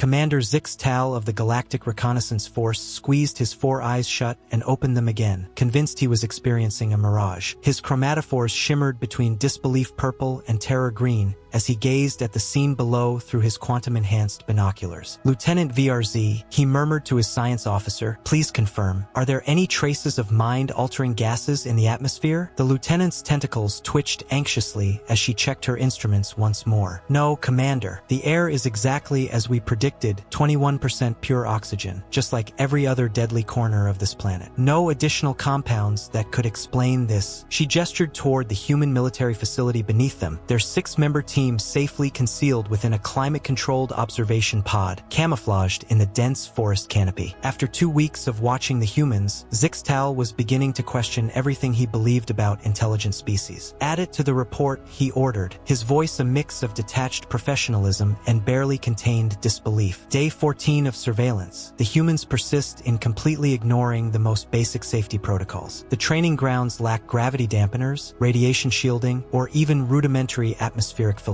Commander Zix Tal of the Galactic Reconnaissance Force squeezed his 4 eyes shut and opened them again, convinced he was experiencing a mirage. His chromatophores shimmered between disbelief purple and terror green as he gazed at the scene below through his quantum-enhanced binoculars. Lieutenant VRZ, he murmured to his science officer, "Please confirm, are there any traces of mind-altering gases in the atmosphere?" The lieutenant's tentacles twitched anxiously as she checked her instruments once more. "No, Commander. The air is exactly as we predicted, 21% pure oxygen, just like every other deadly corner of this planet. No additional compounds that could explain this." She gestured toward the human military facility beneath them, their 6-member team safely concealed within a climate-controlled observation pod, camouflaged in the dense forest canopy. After 2 weeks of watching the humans, Zix Tal was beginning to question everything he believed about intelligent species. "Add it to the report," he ordered, his voice a mix of detached professionalism and barely contained disbelief. Day 14 of surveillance. The humans persist in completely ignoring the most basic safety protocols. The training grounds lack gravity dampeners, radiation shielding, or even rudimentary atmospheric filtration.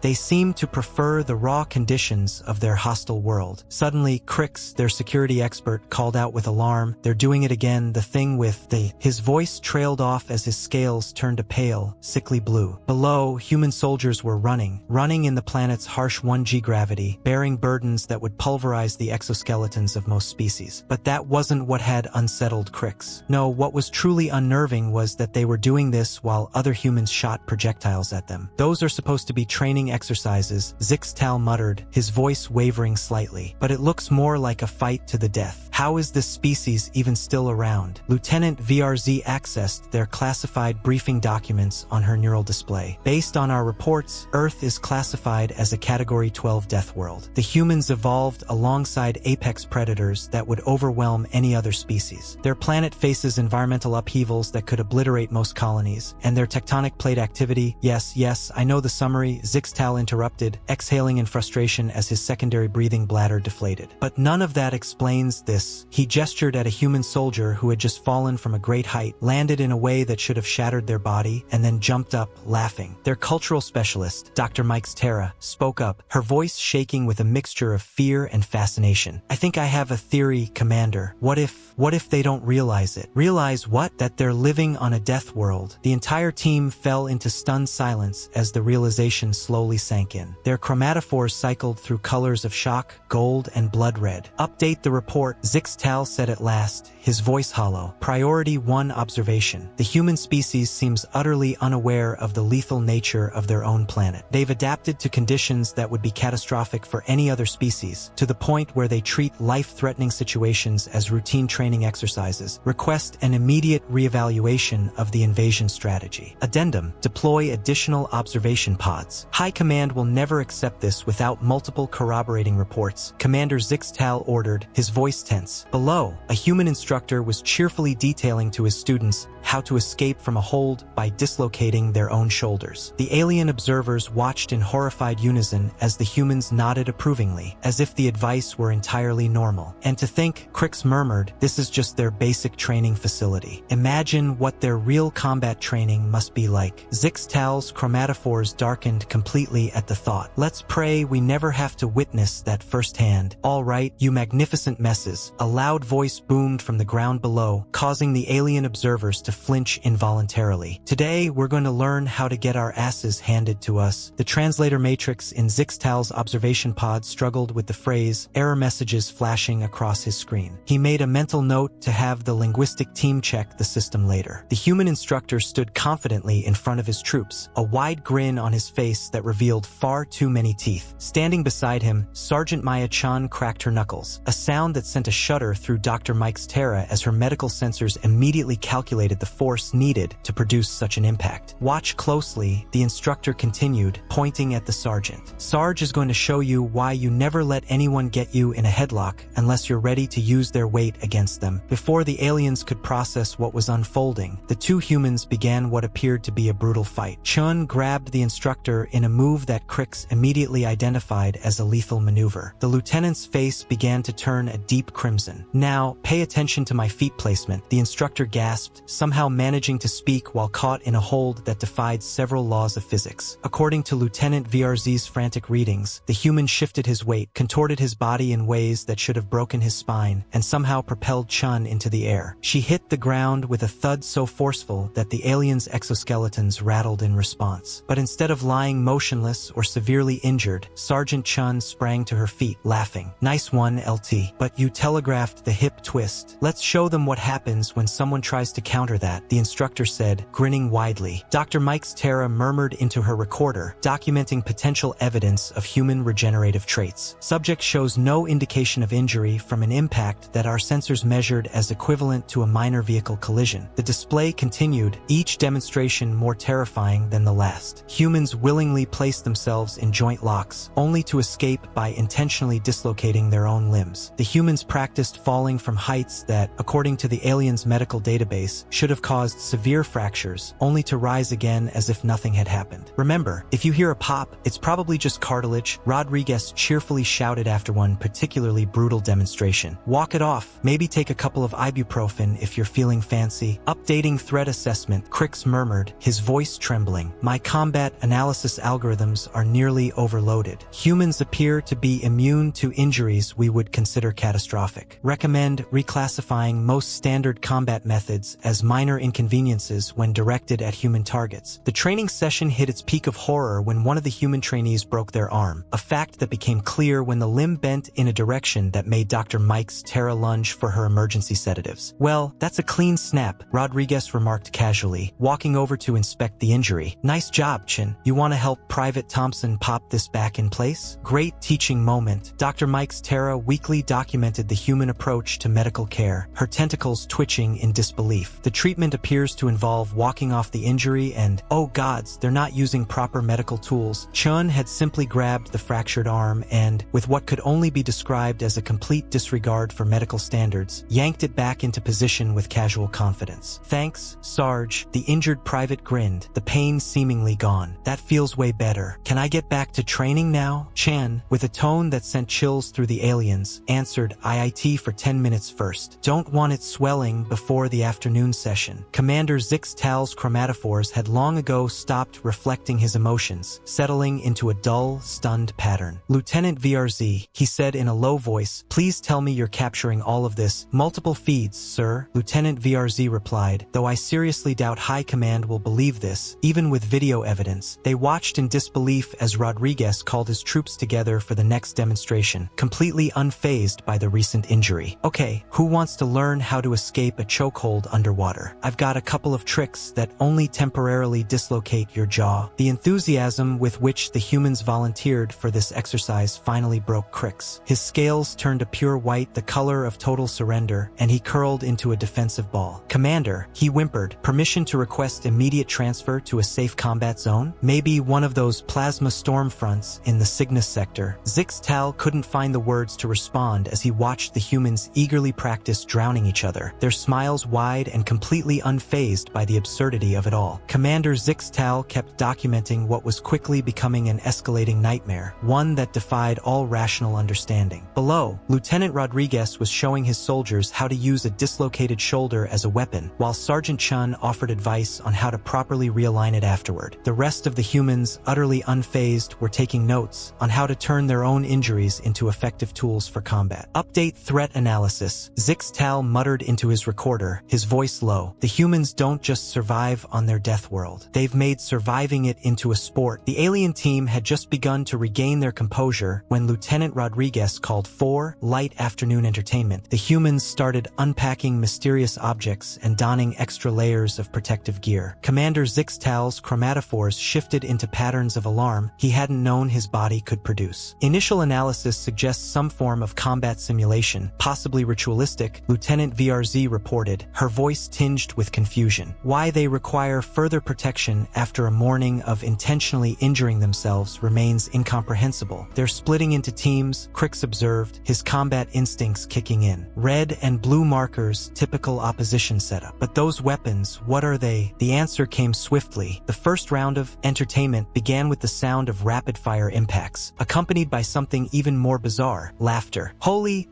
They seem to prefer the raw conditions of their hostile world. Suddenly, Crix, their security expert, called out with alarm, "They're doing it again, the thing with the..." His voice trailed off as his scales turned a pale, sickly blue. Below, human soldiers were running in the planet's harsh 1G gravity, bearing burdens that would pulverize the exoskeletons of most species. But that wasn't what had unsettled Crix. No, what was truly unnerving was that they were doing this while other humans shot projectiles at them. "Those are supposed to be training exercises," Zix Tal muttered, his voice wavering slightly. "But it looks more like a fight to the death. How is this species even still around?" Lieutenant VRZ accessed their classified briefing documents on her neural display. "Based on our reports, Earth is classified as a Category 12 death world. The humans evolved alongside apex predators that would overwhelm any other species. Their planet faces environmental upheavals that could obliterate most colonies, and their tectonic plate activity..." Yes, I know the summary," Zix Tal interrupted, exhaling in frustration as his secondary breathing bladder deflated. "But none of that explains this." He gestured at a human soldier who had just fallen from a great height, landed in a way that should have shattered their body, and then jumped up, laughing. Their cultural specialist, Dr. Mike's Terra, spoke up, her voice shaking with a mixture of fear and fascination. "I think I have a theory, Commander. What if they don't realize it?" "Realize what?" "That they're living on a death world." The entire team fell into stunned silence as the realization slowly sank in. Their chromatophores cycled through colors of shock, gold, and blood red. "Update the report," Zix Tal said at last, his voice hollow. "Priority 1 observation. The human species seems utterly unaware of the lethal nature of their own planet. They've adapted to conditions that would be catastrophic for any other species, to the point where they treat life-threatening situations as routine training exercises. Request an immediate reevaluation of the invasion strategy. Addendum: deploy additional observation pods. High Command will never accept this without multiple corroborating reports," Commander Zix Tal ordered, his voice tense. Below, a human instructor was cheerfully detailing to his students how to escape from a hold by dislocating their own shoulders. The alien observers watched in horrified unison as the humans nodded approvingly, as if the advice were entirely normal. "And to think," Crix murmured, "this is just their basic training facility. Imagine what their real combat training must be like." Zix Tal's chromatophores darkened completely at the thought. "Let's pray we never have to witness that firsthand." "All right, you magnificent messes," a loud voice boomed from the ground below, causing the alien observers to flinch involuntarily. "Today, we're going to learn how to get our asses handed to us." The translator matrix in Zix Tal's observation pod struggled with the phrase, error messages flashing across his screen. He made a mental note to have the linguistic team check the system later. The human instructor stood confidently in front of his troops, a wide grin on his face that revealed far too many teeth. Standing beside him, Sergeant Maya Chan cracked her knuckles, a sound that sent a shudder through Dr. Mike's Terra as her medical sensors immediately calculated the force needed to produce such an impact. "Watch closely," the instructor continued, pointing at the sergeant. "Sarge is going to show you why you never let anyone get you in a headlock unless you're ready to use their weight against them." Before the aliens could process what was unfolding, the two humans began what appeared to be a brutal fight. Chun grabbed the instructor in a move that Crix immediately identified as a lethal maneuver. The lieutenant's face began to turn a deep crimson. "Now, pay attention to my feet placement," the instructor gasped, somehow somehow managing to speak while caught in a hold that defied several laws of physics. According to Lieutenant VRZ's frantic readings, the human shifted his weight, contorted his body in ways that should have broken his spine, and somehow propelled Chun into the air. She hit the ground with a thud so forceful that the alien's exoskeletons rattled in response. But instead of lying motionless or severely injured, Sergeant Chun sprang to her feet, laughing. "Nice one, LT. But you telegraphed the hip twist. Let's show them what happens when someone tries to counter that," the instructor said, grinning widely. Dr. Mike's Terra murmured into her recorder, documenting potential evidence of human regenerative traits. Subject shows no indication of injury from an impact that our sensors measured as equivalent to a minor vehicle collision. The display continued, each demonstration more terrifying than the last. Humans willingly placed themselves in joint locks, only to escape by intentionally dislocating their own limbs. The humans practiced falling from heights that, according to the alien's medical database, should have caused severe fractures, only to rise again as if nothing had happened. "Remember, if you hear a pop, it's probably just cartilage," Rodriguez cheerfully shouted after one particularly brutal demonstration. "Walk it off. Maybe take a couple of ibuprofen if you're feeling fancy." "Updating threat assessment," Crix murmured, his voice trembling. "My combat analysis algorithms are nearly overloaded. Humans appear to be immune to injuries we would consider catastrophic. Recommend reclassifying most standard combat methods as minor inconveniences when directed at human targets." The training session hit its peak of horror when one of the human trainees broke their arm, a fact that became clear when the limb bent in a direction that made Dr. Mike's Terra lunge for her emergency sedatives. "Well, that's a clean snap," Rodriguez remarked casually, walking over to inspect the injury. "Nice job, Chin. You want to help Private Thompson pop this back in place?" Great teaching moment. Dr. Mike's Terra weekly documented the human approach to medical care, her tentacles twitching in disbelief. The treatment appears to involve walking off the injury and, oh gods, they're not using proper medical tools. Chun had simply grabbed the fractured arm and, with what could only be described as a complete disregard for medical standards, yanked it back into position with casual confidence. "Thanks, Sarge," the injured private grinned, the pain seemingly gone. "That feels way better. Can I get back to training now?" Chan, with a tone that sent chills through the aliens, answered, "IIT for 10 minutes first. Don't want it swelling before the afternoon session." Commander Zixtal's chromatophores had long ago stopped reflecting his emotions, settling into a dull, stunned pattern. "Lieutenant VRZ," he said in a low voice, "please tell me you're capturing all of this." "Multiple feeds, sir," Lieutenant VRZ replied, "though I seriously doubt High Command will believe this, even with video evidence." They watched in disbelief as Rodriguez called his troops together for the next demonstration, completely unfazed by the recent injury. "Okay, who wants to learn how to escape a chokehold underwater? I've got a couple of tricks that only temporarily dislocate your jaw." The enthusiasm with which the humans volunteered for this exercise finally broke Crix. His scales turned a pure white, the color of total surrender, and he curled into a defensive ball. "Commander," he whimpered, "permission to request immediate transfer to a safe combat zone? Maybe one of those plasma storm fronts in the Cygnus sector." Zixtal couldn't find the words to respond as he watched the humans eagerly practice drowning each other, their smiles wide and completely unfazed by the absurdity of it all. Commander Zixtal kept documenting what was quickly becoming an escalating nightmare, one that defied all rational understanding. Below, Lieutenant Rodriguez was showing his soldiers how to use a dislocated shoulder as a weapon, while Sergeant Chun offered advice on how to properly realign it afterward. The rest of the humans, utterly unfazed, were taking notes on how to turn their own injuries into effective tools for combat. "Update threat analysis," Zixtal muttered into his recorder, his voice low. "The humans don't just survive on their death world. They've made surviving it into a sport." The alien team had just begun to regain their composure when Lieutenant Rodriguez called for light afternoon entertainment. The humans started unpacking mysterious objects and donning extra layers of protective gear. Commander Zixtal's chromatophores shifted into patterns of alarm he hadn't known his body could produce. "Initial analysis suggests some form of combat simulation, possibly ritualistic," Lieutenant VRZ reported, her voice tinged with confusion. "Why they require further protection after a morning of intentionally injuring themselves remains incomprehensible. They're splitting into teams," Crix observed, his combat instincts kicking in. "Red and blue markers, typical opposition setup. But those weapons, what are they?" The answer came swiftly. The first round of entertainment began with the sound of rapid-fire impacts, accompanied by something even more bizarre: laughter. "Holy,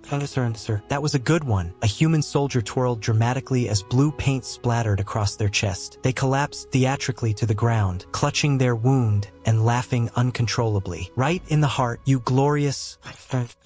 sir, that was a good one." A human soldier twirled dramatically as blue paint paint splattered across their chest. They collapsed theatrically to the ground, clutching their wound and laughing uncontrollably. Right in the heart, you glorious...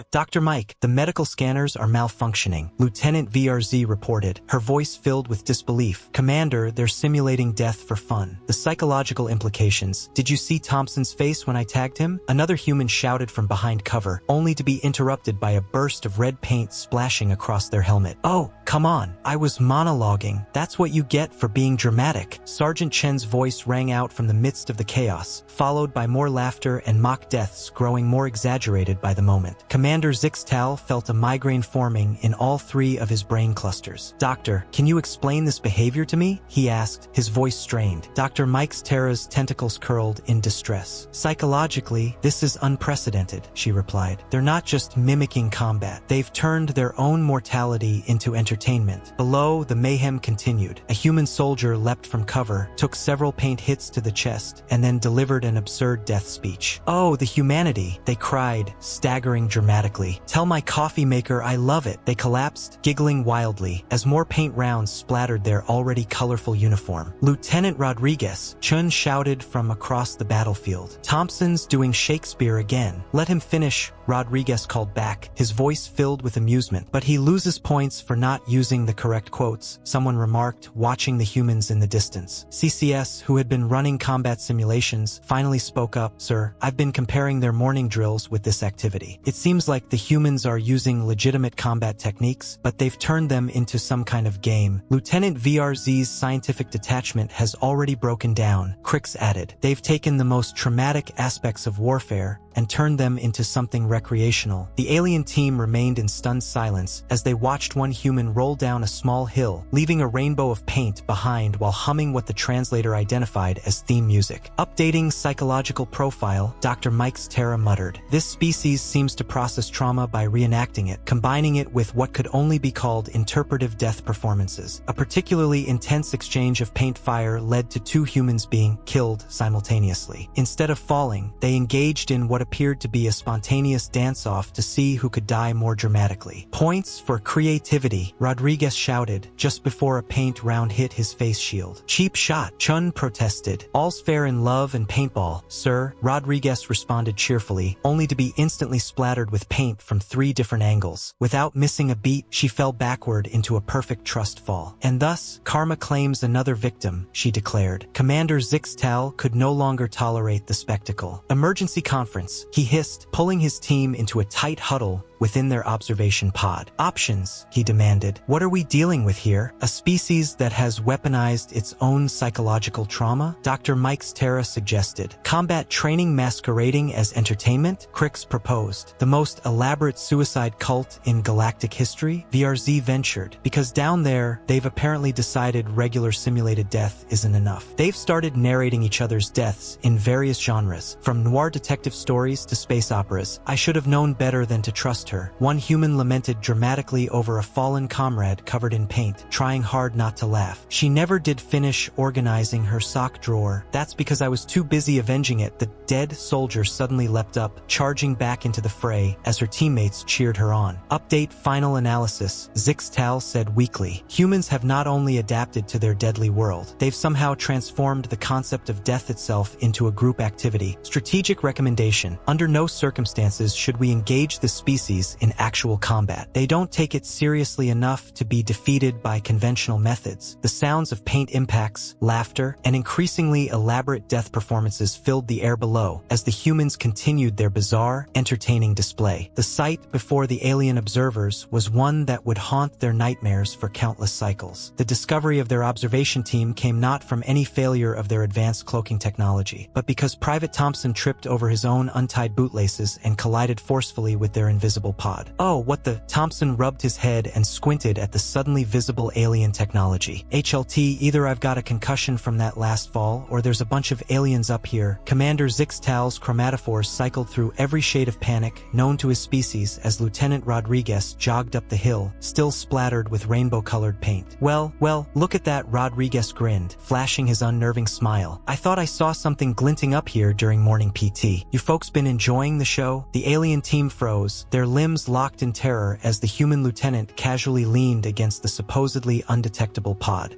Dr. Mike, the medical scanners are malfunctioning, Lieutenant VRZ reported, her voice filled with disbelief. Commander, they're simulating death for fun. The psychological implications. Did you see Thompson's face when I tagged him? Another human shouted from behind cover, only to be interrupted by a burst of red paint splashing across their helmet. Oh, come on. I was monologuing. That's what you get for being dramatic. Sergeant Chen's voice rang out from the midst of the chaos, followed by more laughter and mock deaths growing more exaggerated by the moment. Commander Zixtal felt a migraine forming in all three of his brain clusters. Doctor, can you explain this behavior to me? He asked, his voice strained. Dr. Mike's Terra's tentacles curled in distress. Psychologically, this is unprecedented, she replied. They're not just mimicking combat. They've turned their own mortality into entertainment. Below, the mayhem continued. A human soldier leapt from cover, took several paint hits to the chest, and then delivered an absurd death speech. Oh, the humanity, they cried, staggering dramatically. Tell my coffee maker I love it. They collapsed, giggling wildly, as more paint rounds splattered their already colorful uniform. Lieutenant Rodriguez, Chun shouted from across the battlefield. Thompson's doing Shakespeare again. Let him finish, Rodriguez called back, his voice filled with amusement. But he loses points for not using the correct quotes, someone remarked, watching the humans in the distance. CCS, who had been running combat simulations, finally spoke up. Sir, I've been comparing their morning drills with this activity. It seems like the humans are using legitimate combat techniques, but they've turned them into some kind of game. Lieutenant VRZ's scientific detachment has already broken down, Crix added. They've taken the most traumatic aspects of warfare and turned them into something recreational. The alien team remained in stunned silence as they watched one human roll down a small hill, leaving a rainbow of paint behind while humming what the translator identified as theme music. Updating psychological profile, Dr. Mike's Terra muttered. This species seems to process trauma by reenacting it, combining it with what could only be called interpretive death performances. A particularly intense exchange of paint fire led to two humans being killed simultaneously. Instead of falling, they engaged in what appeared to be a spontaneous dance-off to see who could die more dramatically. Points for creativity, Rodriguez shouted, just before a paint round hit his face shield. Cheap shot, Chun protested. All's fair in love and paintball, sir, Rodriguez responded cheerfully, only to be instantly splattered with paint from 3 different angles. Without missing a beat, she fell backward into a perfect trust fall. And thus, karma claims another victim, she declared. Commander Zixtal could no longer tolerate the spectacle. Emergency conference, he hissed, pulling his team into a tight huddle within their observation pod. Options, he demanded. What are we dealing with here? A species that has weaponized its own psychological trauma? Dr. Mike's Terra suggested. Combat training masquerading as entertainment? Crix proposed. The most elaborate suicide cult in galactic history? VRZ ventured. Because down there, they've apparently decided regular simulated death isn't enough. They've started narrating each other's deaths in various genres, from noir detective stories to space operas. I should have known better than to trust her. One human lamented dramatically over a fallen comrade covered in paint, trying hard not to laugh. She never did finish organizing her sock drawer. That's because I was too busy avenging it. The dead soldier suddenly leapt up, charging back into the fray as her teammates cheered her on. Update final analysis, Zixtal said weakly. Humans have not only adapted to their deadly world, they've somehow transformed the concept of death itself into a group activity. Strategic recommendation. Under no circumstances should we engage the species in actual combat. They don't take it seriously enough to be defeated by conventional methods. The sounds of paint impacts, laughter, and increasingly elaborate death performances filled the air below as the humans continued their bizarre, entertaining display. The sight before the alien observers was one that would haunt their nightmares for countless cycles. The discovery of their observation team came not from any failure of their advanced cloaking technology, but because Private Thompson tripped over his own untied bootlaces and collided forcefully with their invisible pod. Oh, what the... Thompson rubbed his head and squinted at the suddenly visible alien technology. HLT, either I've got a concussion from that last fall, or there's a bunch of aliens up here. Commander Zixtal's chromatophores cycled through every shade of panic known to his species as Lieutenant Rodriguez jogged up the hill, still splattered with rainbow-colored paint. Well, look at that, Rodriguez grinned, flashing his unnerving smile. I thought I saw something glinting up here during morning PT. You folks been enjoying the show? The alien team froze, their limbs locked in terror as the human lieutenant casually leaned against the supposedly undetectable pod.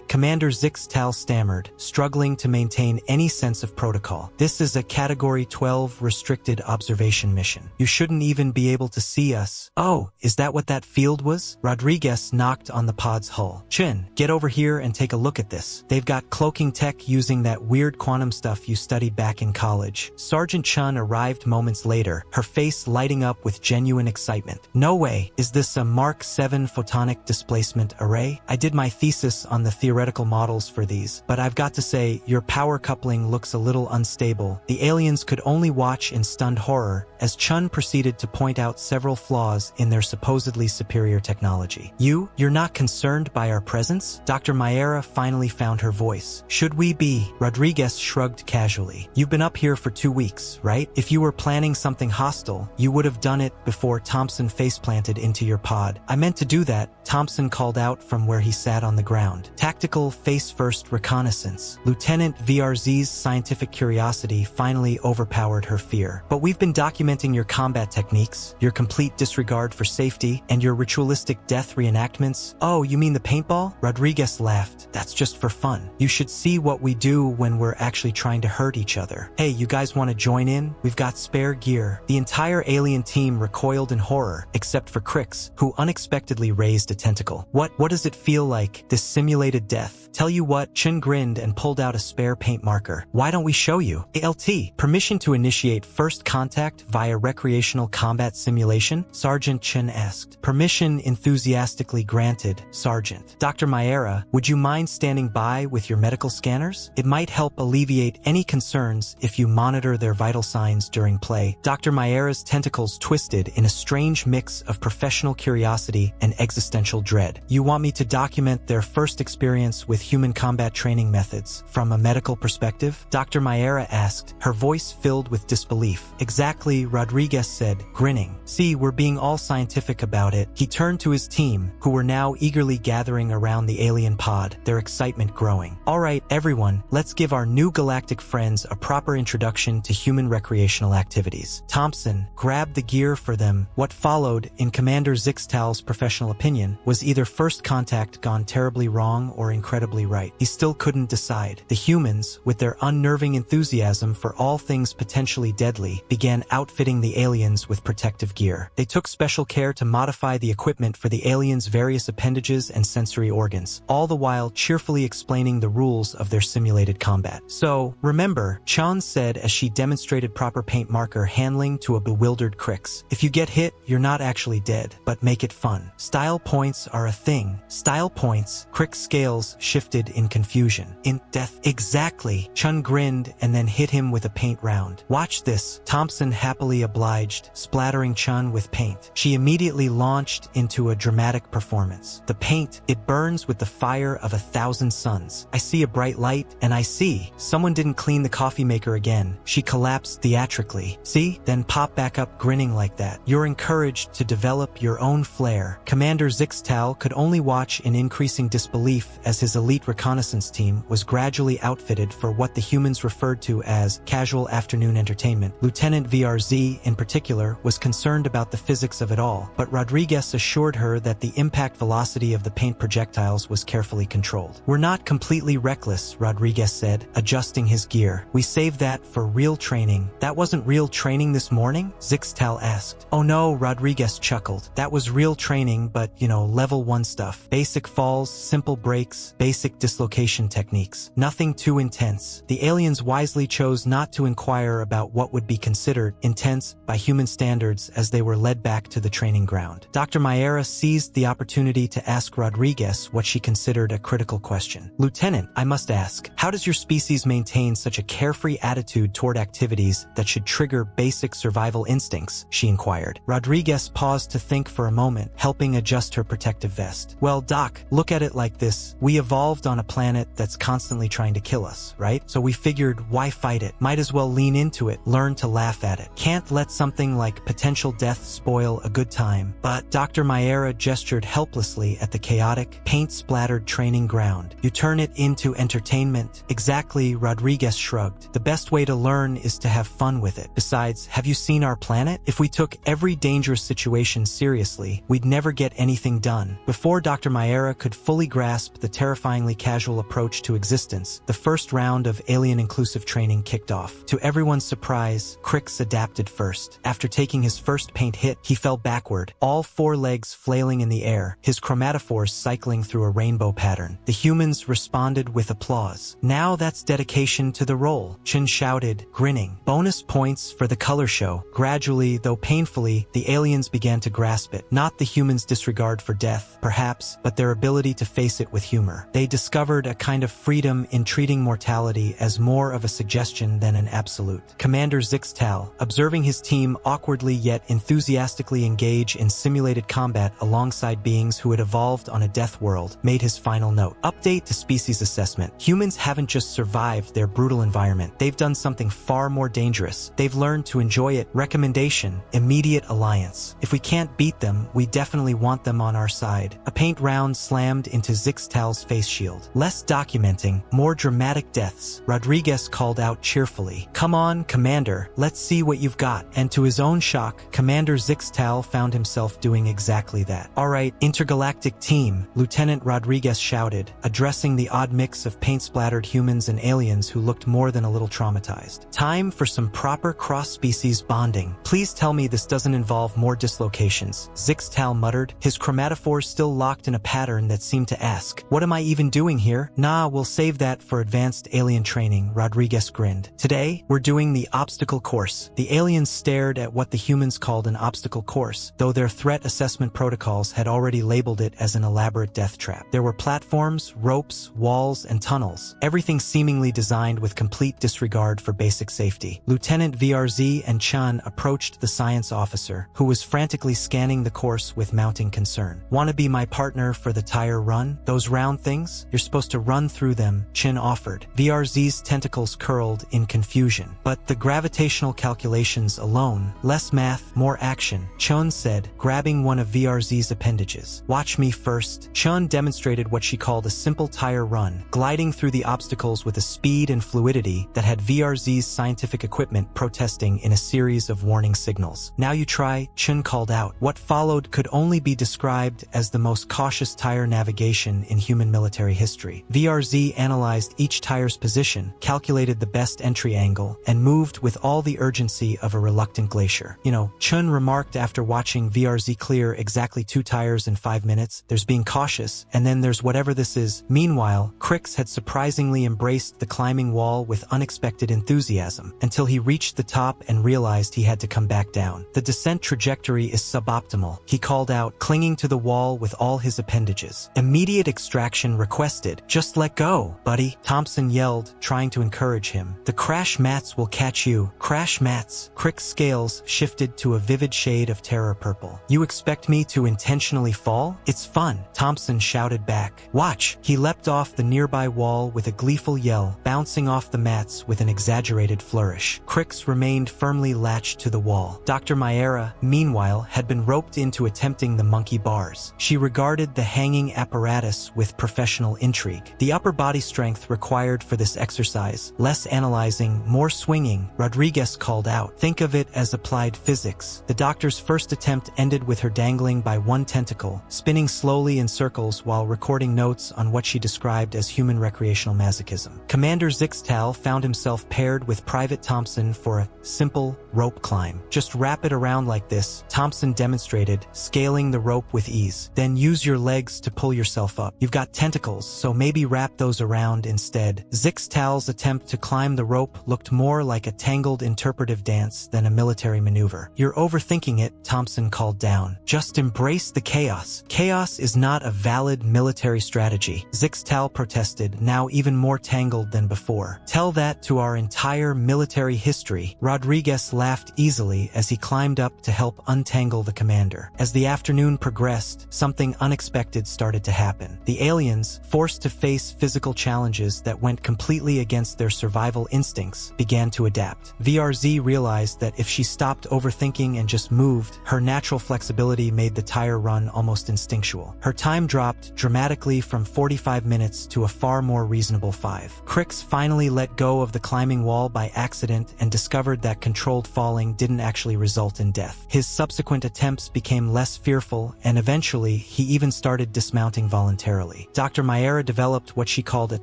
Commander Zixtal stammered, struggling to maintain any sense of protocol. This is a Category 12 restricted observation mission. You shouldn't even be able to see us. Oh, is that what that field was? Rodriguez knocked on the pod's hull. Chin, get over here and take a look at this. They've got cloaking tech using that weird quantum stuff you studied back in college. Sergeant Chun arrived moments later, her face lighting up with genuine excitement. No way, is this a Mark 7 photonic displacement array? I did my thesis on the theoretical models for these, but I've got to say, your power coupling looks a little unstable. The aliens could only watch in stunned horror as Chun proceeded to point out several flaws in their supposedly superior technology. You're not concerned by our presence? Dr. Mayera finally found her voice. Should we be? Rodriguez shrugged casually. You've been up here for 2 weeks, right? If you were planning something hostile, you would have done it before Thompson faceplanted into your pod. I meant to do that, Thompson called out from where he sat on the ground. Tactical face-first reconnaissance. Lieutenant VRZ's scientific curiosity finally overpowered her fear. But we've been documenting your combat techniques, your complete disregard for safety, and your ritualistic death reenactments. Oh, you mean the paintball? Rodriguez laughed. That's just for fun. You should see what we do when we're actually trying to hurt each other. Hey, you guys want to join in? We've got spare gear. The entire alien team recoiled in horror, except for Crix, who unexpectedly raised a tentacle. What does it feel like, this simulated death? Tell you what, Chin grinned and pulled out a spare paint marker. Why don't we show you? ALT, permission to initiate first contact via recreational combat simulation? Sergeant Chin asked. Permission enthusiastically granted, Sergeant. Dr. Mayera, would you mind standing by with your medical scanners? It might help alleviate any concerns if you monitor their vital signs during play. Dr. Mayera's tentacles twisted in a strange mix of professional curiosity and existential dread. You want me to document their first experience with human combat training methods from a medical perspective? Dr. Mayera asked, her voice filled with disbelief. Exactly, Rodriguez said, grinning. See, we're being all scientific about it. He turned to his team, who were now eagerly gathering around the alien pod, their excitement growing. All right, everyone, let's give our new galactic friends a proper introduction to human recreational activities. Thompson grabbed the gear for them. What followed, in Commander Zixtal's professional opinion, was either first contact gone terribly wrong or incredibly right. He still couldn't decide. The humans, with their unnerving enthusiasm for all things potentially deadly, began outfitting the aliens with protective gear. They took special care to modify the equipment for the aliens' various appendages and sensory organs, all the while cheerfully explaining the rules of their simulated combat. So, remember, Chan said as she demonstrated proper paint marker handling to a bewildered Crix. If you get hit, you're not actually dead, but make it fun. Style points are a thing. Style points, Crix scales shifted in confusion. In death, exactly. Chun grinned and then hit him with a paint round. Watch this, Thompson happily obliged, splattering Chun with paint. She immediately launched into a dramatic performance. The paint, it burns with the fire of 1,000 suns. I see a bright light, and I see someone didn't clean the coffee maker again. She collapsed theatrically. See? Then pop back up grinning like that. You're encouraged to develop your own flair. Commander Zixtal could only watch in increasing disbelief as his elite reconnaissance team was gradually outfitted for what the humans referred to as casual afternoon entertainment. Lieutenant VRZ, in particular, was concerned about the physics of it all, but Rodriguez assured her that the impact velocity of the paint projectiles was carefully controlled. We're not completely reckless, Rodriguez said, adjusting his gear. We saved that for real training. That wasn't real training this morning? Zixtal asked. Oh no, Rodriguez chuckled. That was real training, but, level 1 stuff. Basic falls, simple breaks, basic dislocation techniques. Nothing too intense. The aliens wisely chose not to inquire about what would be considered intense by human standards as they were led back to the training ground. Dr. Mayera seized the opportunity to ask Rodriguez what she considered a critical question. Lieutenant, I must ask, how does your species maintain such a carefree attitude toward activities that should trigger basic survival instincts? She inquired. Rodriguez paused to think for a moment, helping adjust her protective vest. Well, Doc, look at it like this. We evolved on a planet that's constantly trying to kill us, right? So we figured, why fight it? Might as well lean into it, learn to laugh at it. Can't let something like potential death spoil a good time. But Dr. Mayera gestured helplessly at the chaotic, paint-splattered training ground. You turn it into entertainment. Exactly, Rodriguez shrugged. The best way to learn is to have fun with it. Besides, have you seen our planet? If we took took every dangerous situation seriously, we'd never get anything done. Before Dr. Maera could fully grasp the terrifyingly casual approach to existence, the first round of alien-inclusive training kicked off. To everyone's surprise, Crix adapted first. After taking his first paint hit, he fell backward, all four legs flailing in the air, his chromatophores cycling through a rainbow pattern. The humans responded with applause. Now that's dedication to the role, Chen shouted, grinning. Bonus points for the color show. Gradually, though painfully, the aliens began to grasp it. Not the humans' disregard for death, perhaps, but their ability to face it with humor. They discovered a kind of freedom in treating mortality as more of a suggestion than an absolute. Commander Zixtal, observing his team awkwardly yet enthusiastically engage in simulated combat alongside beings who had evolved on a death world, made his final note. Update to species assessment. Humans haven't just survived their brutal environment. They've done something far more dangerous. They've learned to enjoy it. Recommendation: immediate alliance. If we can't beat them, we definitely want them on our side. A paint round slammed into Zixtal's face shield. Less documenting, more dramatic deaths. Rodriguez called out cheerfully. Come on, Commander, let's see what you've got. And to his own shock, Commander Zixtal found himself doing exactly that. Alright, intergalactic team, Lieutenant Rodriguez shouted, addressing the odd mix of paint-splattered humans and aliens who looked more than a little traumatized. Time for some proper cross-species bonding. Please tell me this doesn't involve more dislocations. Zixtal muttered, his chromatophores still locked in a pattern that seemed to ask, what am I even doing here? Nah, we'll save that for advanced alien training, Rodriguez grinned. Today, we're doing the obstacle course. The aliens stared at what the humans called an obstacle course, though their threat assessment protocols had already labeled it as an elaborate death trap. There were platforms, ropes, walls, and tunnels, everything seemingly designed with complete disregard for basic safety. Lieutenant VRZ and Chun approached the science officer, who was frantically scanning the course with mounting concern. Wanna be my partner for the tire run? Those round things? You're supposed to run through them, Chin offered. VRZ's tentacles curled in confusion. But the gravitational calculations alone, less math, more action, Chun said, grabbing one of VRZ's appendages. Watch me first. Chun demonstrated what she called a simple tire run, gliding through the obstacles with a speed and fluidity that had VRZ's scientific equipment protesting in a series of warning signals. Now you try, Chun called out. What followed could only be described as the most cautious tire navigation in human military history. VRZ analyzed each tire's position, calculated the best entry angle, and moved with all the urgency of a reluctant glacier. You know, Chun remarked after watching VRZ clear exactly 2 tires in 5 minutes, there's being cautious, and then there's whatever this is. Meanwhile, Crix had surprisingly embraced the climbing wall with unexpected enthusiasm, until he reached the top and realized he had to come back down. The descent trajectory is suboptimal, he called out, clinging to the wall with all his appendages. Immediate extraction requested. Just let go, buddy, Thompson yelled, trying to encourage him. The crash mats will catch you. Crash mats. Crick's scales shifted to a vivid shade of terror purple. You expect me to intentionally fall? It's fun, Thompson shouted back. Watch. He leapt off the nearby wall with a gleeful yell, bouncing off the mats with an exaggerated flourish. Crix remained firmly latched to the wall. Dr. Maera, meanwhile, had been roped into attempting the monkey bars. She regarded the hanging apparatus with professional intrigue. The upper body strength required for this exercise, less analyzing, more swinging, Rodriguez called out. Think of it as applied physics. The doctor's first attempt ended with her dangling by one tentacle, spinning slowly in circles while recording notes on what she described as human recreational masochism. Commander Zixtal found himself paired with Private Thompson for a simple rope climb. Just wrap it around like this, Thompson demonstrated, scaling the rope with ease. Then use your legs to pull yourself up. You've got tentacles, so maybe wrap those around instead. Zixtal's attempt to climb the rope looked more like a tangled interpretive dance than a military maneuver. You're overthinking it, Thompson called down. Just embrace the chaos. Chaos is not a valid military strategy, Zixtal protested, now even more tangled than before. Tell that to our entire military history. Rodriguez laughed easily as he climbed up to help untangle the commander. As the afternoon progressed, something unexpected started to happen. The aliens, forced to face physical challenges that went completely against their survival instincts, began to adapt. VRZ realized that if she stopped overthinking and just moved, her natural flexibility made the tire run almost instinctual. Her time dropped dramatically from 45 minutes to a far more reasonable 5. Crix finally let go of the climbing wall by accident and discovered that controlled falling didn't actually result result in death. His subsequent attempts became less fearful, and eventually, he even started dismounting voluntarily. Dr. Mayera developed what she called a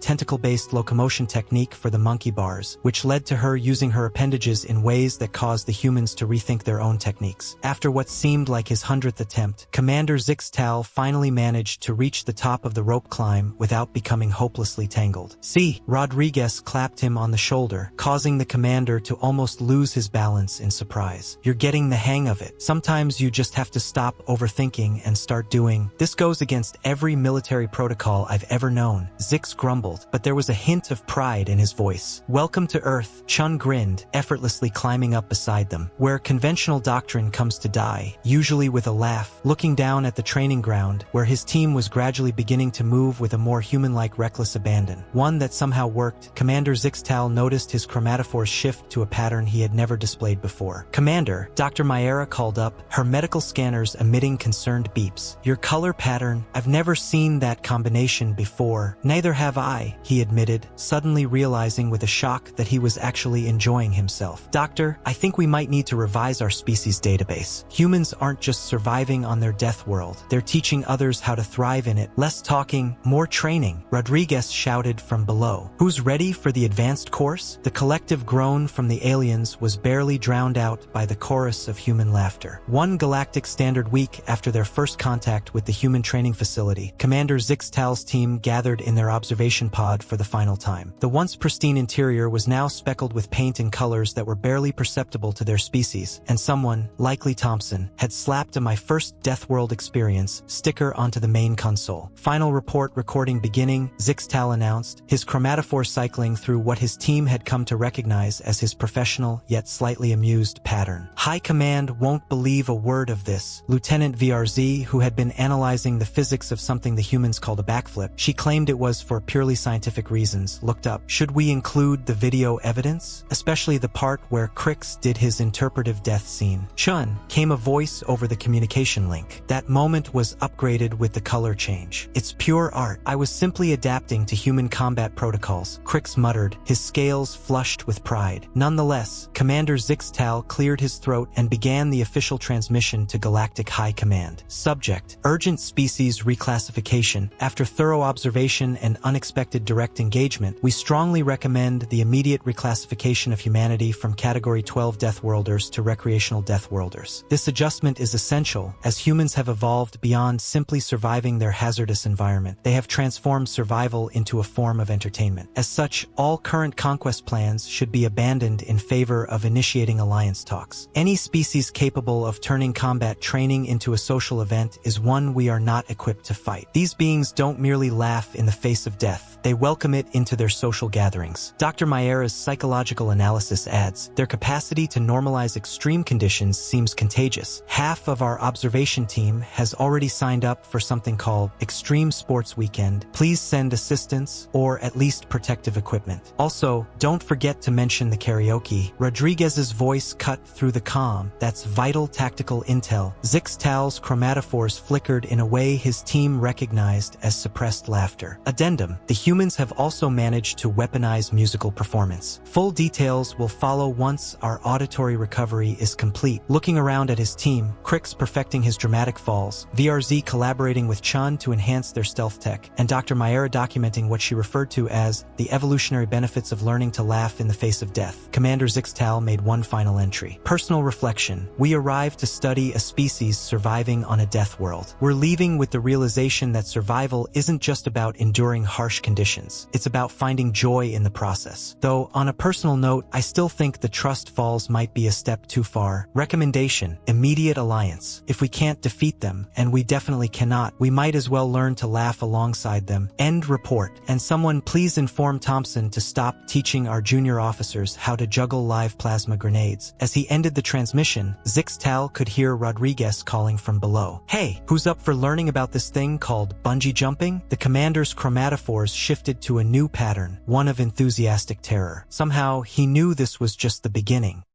tentacle-based locomotion technique for the monkey bars, which led to her using her appendages in ways that caused the humans to rethink their own techniques. After what seemed like his 100th attempt, Commander Zixtal finally managed to reach the top of the rope climb without becoming hopelessly tangled. See, Rodriguez clapped him on the shoulder, causing the commander to almost lose his balance in surprise. You're getting the hang of it. Sometimes you just have to stop overthinking and start doing. This goes against every military protocol I've ever known, Zix grumbled, but there was a hint of pride in his voice. Welcome to Earth, Chun grinned, effortlessly climbing up beside them. Where conventional doctrine comes to die, usually with a laugh, looking down at the training ground, where his team was gradually beginning to move with a more human-like reckless abandon. One that somehow worked. Commander Zixtal noticed his chromatophores shift to a pattern he had never displayed before. Commander, Dr. Mayera called up, her medical scanners emitting concerned beeps. Your color pattern, I've never seen that combination before. Neither have I, he admitted, suddenly realizing with a shock that he was actually enjoying himself. Doctor, I think we might need to revise our species database. Humans aren't just surviving on their death world, they're teaching others how to thrive in it. Less talking, more training, Rodriguez shouted from below. Who's ready for the advanced course? The collective groan from the aliens was barely drowned out by the chorus of human laughter. One galactic standard week after their first contact with the human training facility, Commander Zixtal's team gathered in their observation pod for the final time. The once pristine interior was now speckled with paint and colors that were barely perceptible to their species, and someone, likely Thompson, had slapped a "My First Death World Experience" sticker onto the main console. Final report recording beginning, Zixtal announced, his chromatophore cycling through what his team had come to recognize as his professional yet slightly amused pattern. High Command won't believe a word of this. Lieutenant VRZ, who had been analyzing the physics of something the humans called a backflip, she claimed it was for purely scientific reasons, looked up. Should we include the video evidence? Especially the part where Crix did his interpretive death scene. Chun, came a voice over the communication link. That moment was upgraded with the color change. It's pure art. I was simply adapting to human combat protocols, Crix muttered, his scales flushed with pride. Nonetheless, Commander Zixtal cleared his throat and began the official transmission to Galactic High Command. Subject: Urgent Species Reclassification. After thorough observation and unexpected direct engagement, we strongly recommend the immediate reclassification of humanity from Category 12 Deathworlders to Recreational Deathworlders. This adjustment is essential, as humans have evolved beyond simply surviving their hazardous environment. They have transformed survival into a form of entertainment. As such, all current conquest plans should be abandoned in favor of initiating alliance talks. Any species capable of turning combat training into a social event is one we are not equipped to fight. These beings don't merely laugh in the face of death, they welcome it into their social gatherings. Dr. Mayera's psychological analysis adds, their capacity to normalize extreme conditions seems contagious. Half of our observation team has already signed up for something called Extreme Sports Weekend. Please send assistance, or at least protective equipment. Also, don't forget to mention the karaoke. Rodriguez's voice cut through the comm. That's vital tactical intel. Zixtal's chromatophores flickered in a way his team recognized as suppressed laughter. Addendum: the humans have also managed to weaponize musical performance. Full details will follow once our auditory recovery is complete. Looking around at his team, Crix perfecting his dramatic falls, VRZ collaborating with Chun to enhance their stealth tech, and Dr. Mayera documenting what she referred to as the evolutionary benefits of learning to laugh in the face of death, Commander Zixtal made one final entry. Personal reflection: we arrived to study a species surviving on a death world. We're leaving with the realization that survival isn't just about enduring harsh conditions, it's about finding joy in the process. Though, on a personal note, I still think the trust falls might be a step too far. Recommendation: immediate alliance. If we can't defeat them, and we definitely cannot, we might as well learn to laugh alongside them. End report. And someone please inform Thompson to stop teaching our junior officers how to juggle live plasma grenades. As he ended the transmission, Zixtal could hear Rodriguez calling from below. Hey, who's up for learning about this thing called bungee jumping? The commander's chromatophores shifted to a new pattern, one of enthusiastic terror. Somehow, he knew this was just the beginning.